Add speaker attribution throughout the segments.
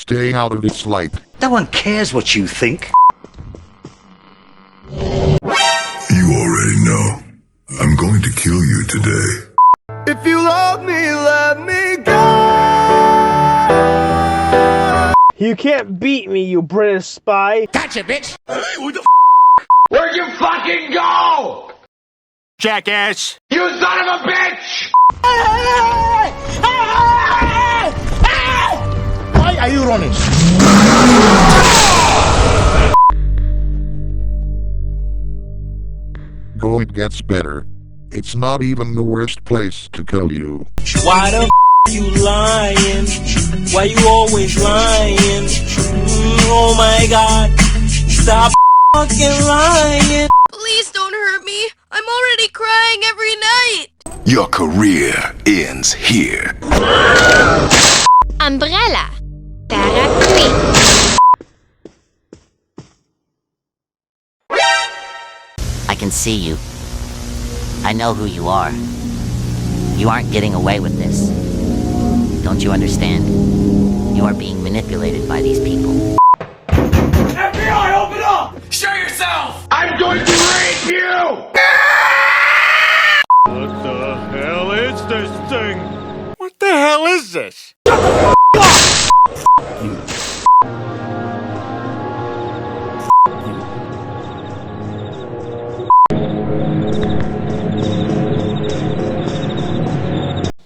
Speaker 1: Stay out of its light.
Speaker 2: No one cares what you think.
Speaker 3: You already know. I'm going to kill you today.
Speaker 4: If you love me, let me go.
Speaker 5: You can't beat me, you British spy.
Speaker 4: Gotcha, bitch.
Speaker 6: Hey, what the Where'd you fucking go?
Speaker 4: Jackass.
Speaker 6: You son of a bitch!
Speaker 4: Why are you running?
Speaker 1: Go, it gets better. It's not even the worst place to kill you.
Speaker 7: Why the you lying? Why you always lying? Oh my god. Stop fucking lying.
Speaker 8: Please don't hurt me. I'm already crying every night.
Speaker 3: Your career ends here.
Speaker 8: Umbrella. Parapluie.
Speaker 9: I can see you. I know who you are. You aren't getting away with this. Don't you understand? You are being manipulated by these people.
Speaker 6: FBI, open up! Show yourself! I'm going to rape you!
Speaker 4: What the hell is this thing? What the hell is this?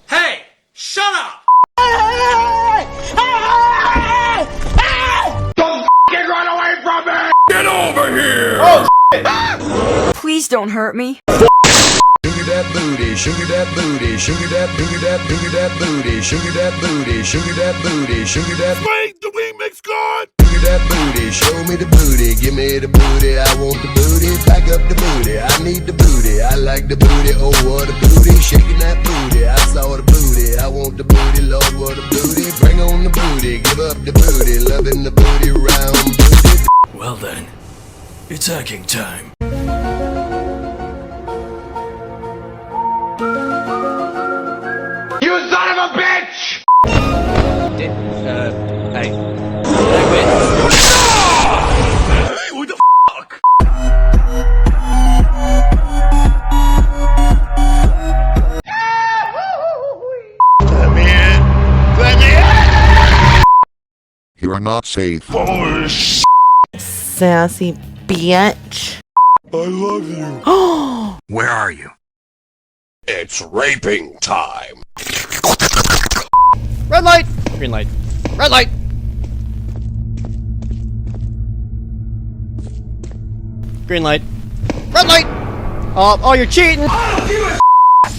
Speaker 6: Hey! Shut up! Don't f***ing run away from me! Get over here!
Speaker 4: Oh,
Speaker 8: Please don't hurt me.
Speaker 4: Sugar that booty, sugar that booty, sugar that, sugar that, sugar that booty, sugar that booty, sugar that booty, sugar that. Wait, the remix gone. Sugar that booty, show me the booty, give me the booty. I want the booty, back up the booty. I need the booty, I like the booty. Oh, what a booty, shaking that booty. I saw the booty, I want the booty. Lord, what a booty, bring on the booty, give up the booty, loving the booty, round booty.
Speaker 7: Well then, it's hacking time.
Speaker 6: You son of a bitch!
Speaker 7: Hey.
Speaker 6: Hey, what the fuck?
Speaker 4: Let me in. Let me in.
Speaker 1: You are not safe.
Speaker 4: Oh, sh**.
Speaker 10: Sassy bitch.
Speaker 4: I love you.
Speaker 2: Where are you?
Speaker 4: It's raping time.
Speaker 5: Red light! Green light. Red light! Green light. Red light! Oh, you're cheating!
Speaker 6: I don't give a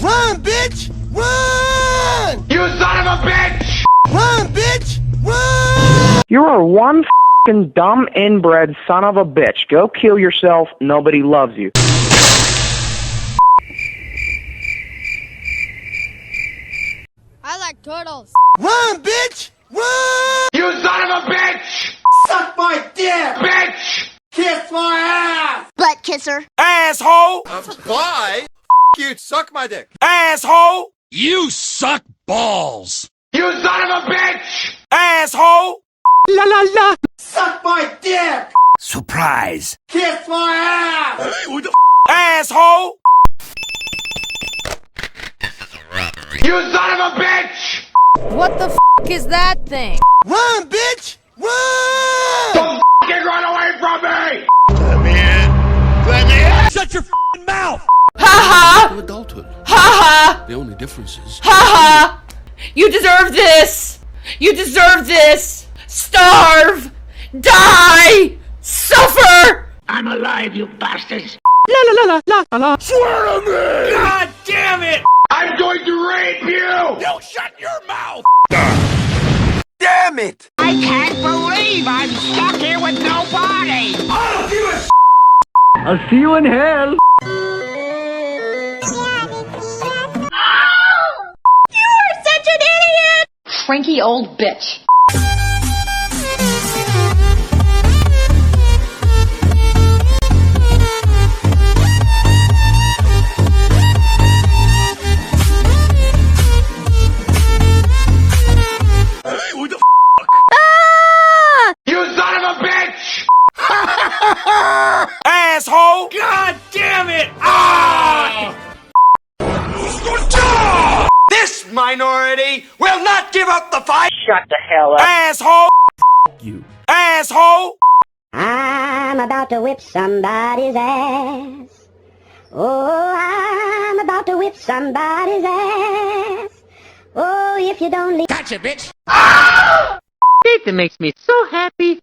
Speaker 4: Run, bitch! Run!
Speaker 6: You son of a bitch!
Speaker 4: Run, bitch! Run!
Speaker 5: You are one f***ing dumb inbred son of a bitch. Go kill yourself. Nobody loves you.
Speaker 8: I like turtles.
Speaker 4: Run, bitch! Run!
Speaker 6: You son of a bitch!
Speaker 4: Suck my dick!
Speaker 6: Bitch!
Speaker 4: Kiss my ass!
Speaker 8: Butt kisser.
Speaker 6: Asshole!
Speaker 4: Bye! You suck my dick!
Speaker 6: Asshole!
Speaker 2: You suck balls!
Speaker 6: You son of a bitch! Asshole!
Speaker 5: La la la!
Speaker 4: Suck my dick!
Speaker 2: Surprise!
Speaker 4: Kiss my ass!
Speaker 6: Hey, what the asshole! You son of a bitch!
Speaker 8: What the f is that thing?
Speaker 4: Run, bitch! Run!
Speaker 6: Don't f***ing run away from me!
Speaker 4: Let me in! Let me in!
Speaker 2: Shut your f***ing mouth!
Speaker 8: Ha ha!
Speaker 11: Adulthood.
Speaker 8: Ha
Speaker 11: The only difference is
Speaker 8: ha! Ha ha! You deserve this! You deserve this! Starve! Die! Suffer!
Speaker 6: I'm alive, you bastards!
Speaker 5: La la la la la la!
Speaker 6: Swear to me! God damn it! I'm going to rape you!
Speaker 2: You shut your mouth!
Speaker 6: Damn it! I can't believe I'm stuck here with nobody! I don't give a
Speaker 5: I'll see you in hell!
Speaker 8: You are such an idiot!
Speaker 12: Cranky old bitch.
Speaker 6: Hey, what the f***?
Speaker 5: shut the hell up.
Speaker 2: Asshole! You. Asshole!
Speaker 11: I'm about to whip somebody's ass. Oh, I'm about to whip somebody's ass. Oh, if you don't leave...
Speaker 2: Gotcha, bitch!
Speaker 13: That makes me so happy.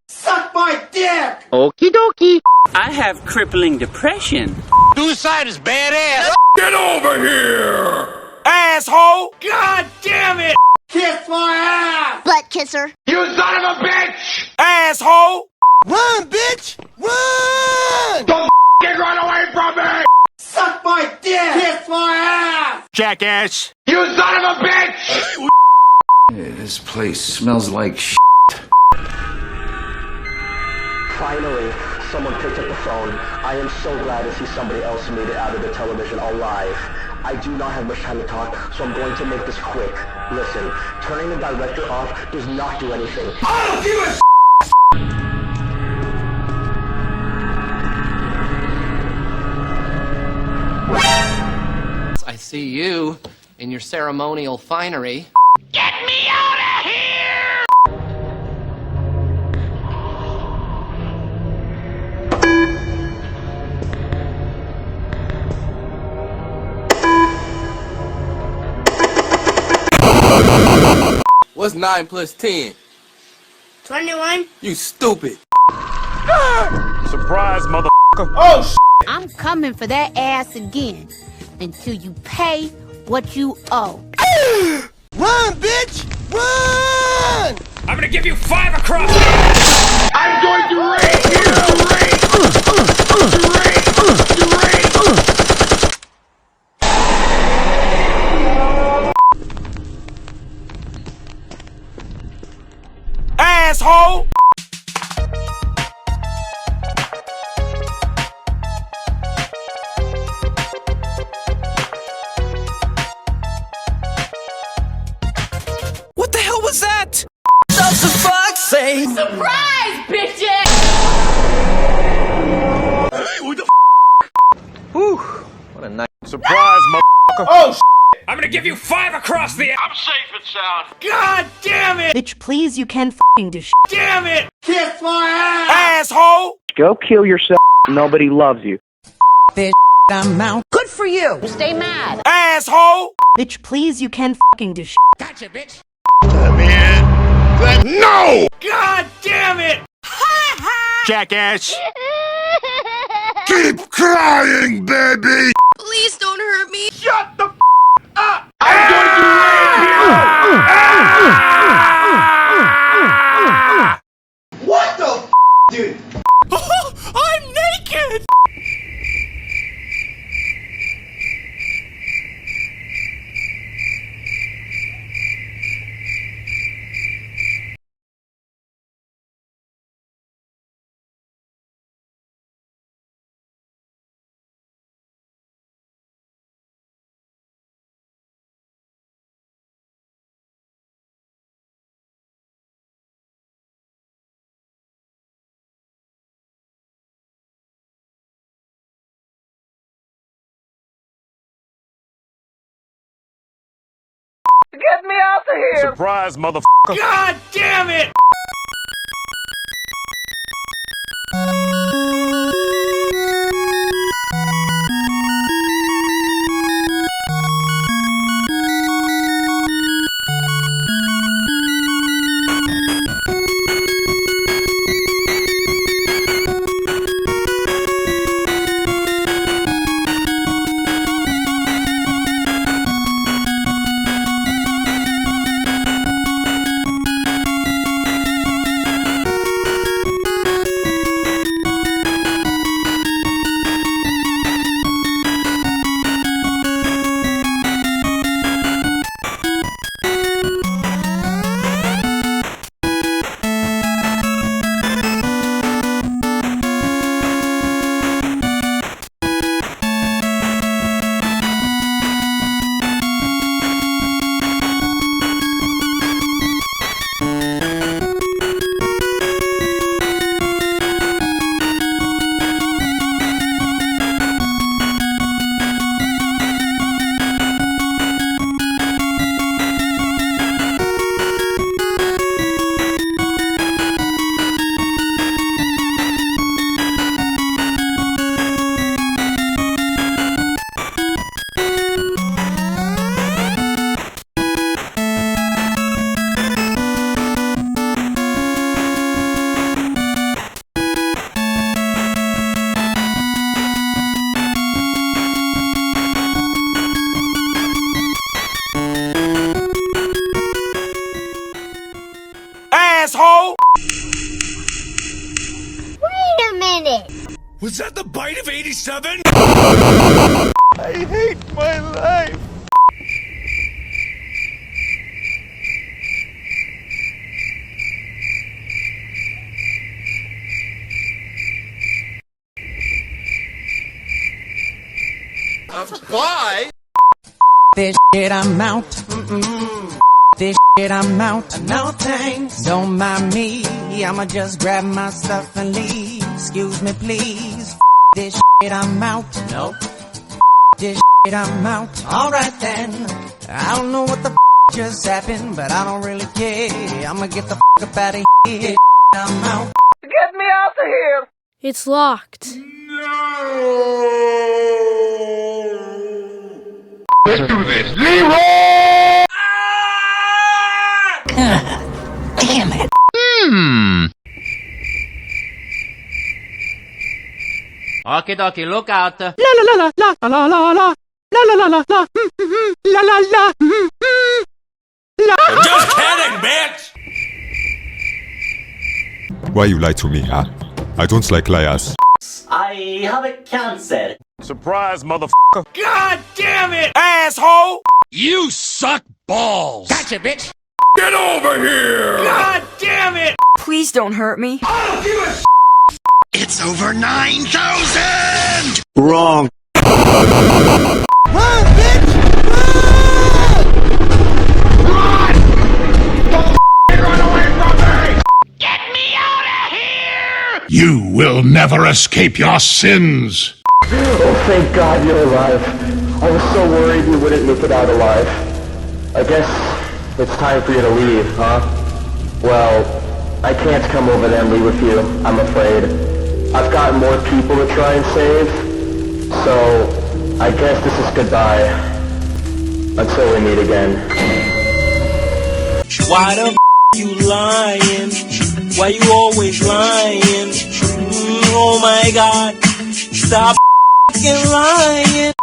Speaker 6: Suck my dick!
Speaker 13: Okie dokie. I have crippling depression.
Speaker 2: Suicide is badass!
Speaker 4: Get over here!
Speaker 2: Asshole! God damn it!
Speaker 6: Kiss my ass!
Speaker 8: Butt kisser.
Speaker 6: You son of a bitch!
Speaker 2: Asshole!
Speaker 6: Run, bitch! Run! Don't run away from me! Suck my dick! Kiss my ass!
Speaker 2: Jackass!
Speaker 6: You son of a bitch!
Speaker 14: This place smells like shit.
Speaker 15: Finally, someone picked up the phone. I am so glad to see somebody else made it out of the television alive. I do not have much time to talk, so I'm going to make this quick. Listen, turning the director off does not do anything.
Speaker 6: I don't give a
Speaker 16: I see you in your ceremonial finery.
Speaker 6: Get me out of here!
Speaker 16: What's 9 plus 10?
Speaker 8: 21.
Speaker 16: You stupid.
Speaker 2: Surprise, motherfucker.
Speaker 6: Oh, shit!
Speaker 11: I'm coming for that ass again until you pay what you owe.
Speaker 6: Run, bitch! Run!
Speaker 2: I'm gonna give you 5 across!
Speaker 6: I'm going to rape you!
Speaker 2: Asshole!
Speaker 7: What the hell was that? Does the fuck say?
Speaker 12: Surprise, bitches!
Speaker 6: What the
Speaker 7: Whew. What a nice
Speaker 2: Surprise, motherfucker.
Speaker 6: Oh, shit!
Speaker 2: I'm gonna give you 5 across the...
Speaker 6: I'm safe and sound.
Speaker 2: God damn it!
Speaker 10: Bitch, please, you can f***ing do shit.
Speaker 2: Damn it!
Speaker 6: Kiss my ass!
Speaker 2: Asshole!
Speaker 5: Go kill yourself. Nobody loves you.
Speaker 10: I'm out.
Speaker 12: Good for you! Stay mad!
Speaker 2: Asshole!
Speaker 10: Bitch, please, you can f***ing do shit.
Speaker 2: Gotcha, bitch!
Speaker 4: No!
Speaker 2: God damn it! Jackass!
Speaker 4: Keep crying, baby!
Speaker 8: Please don't hurt me.
Speaker 6: Shut the up! I'm going to rape you! What the dude?
Speaker 2: I'm naked!
Speaker 6: Get me out of here!
Speaker 2: Surprise, motherfucker! God damn it! asshole!
Speaker 11: Wait a minute.
Speaker 2: Was that the bite of 87?
Speaker 6: I hate my life.
Speaker 16: Why?
Speaker 10: This shit I'm out. This shit I'm out. No thanks. Don't mind me. I'ma just grab my stuff and leave. Excuse me, please. This shit I'm out. Nope. This shit I'm out. Alright then. I don't know what the just happened, but I don't really care. I'ma get the up out of here. I'm out.
Speaker 6: Get me out of here.
Speaker 8: It's locked.
Speaker 6: Let's do this. Leroy!
Speaker 10: Damn it.
Speaker 13: Okie dokie, look out.
Speaker 10: La la la la la la la la la la la la la la la la.
Speaker 2: Just kidding, bitch!
Speaker 17: Why you lie to me, huh? I don't like liars.
Speaker 18: I have a cancer.
Speaker 2: Surprise, motherfucker. God damn it, asshole! You suck balls!
Speaker 16: Gotcha, bitch!
Speaker 2: Get over here! God damn it!
Speaker 10: Please don't hurt me.
Speaker 6: I don't give a shit.
Speaker 2: It's over 9,000!
Speaker 6: Wrong. Run, bitch! Run! Don't run away from me!
Speaker 2: Get me out of here!
Speaker 1: You will never escape your sins.
Speaker 15: Oh, thank God you're alive. I was so worried you wouldn't make it out alive. I guess it's time for you to leave, huh? Well, I can't come over there and leave with you, I'm afraid. I've got more people to try and save, so I guess this is goodbye. Until we meet again.
Speaker 19: Why the you lying? Why you always lying? Oh my God, stop lying.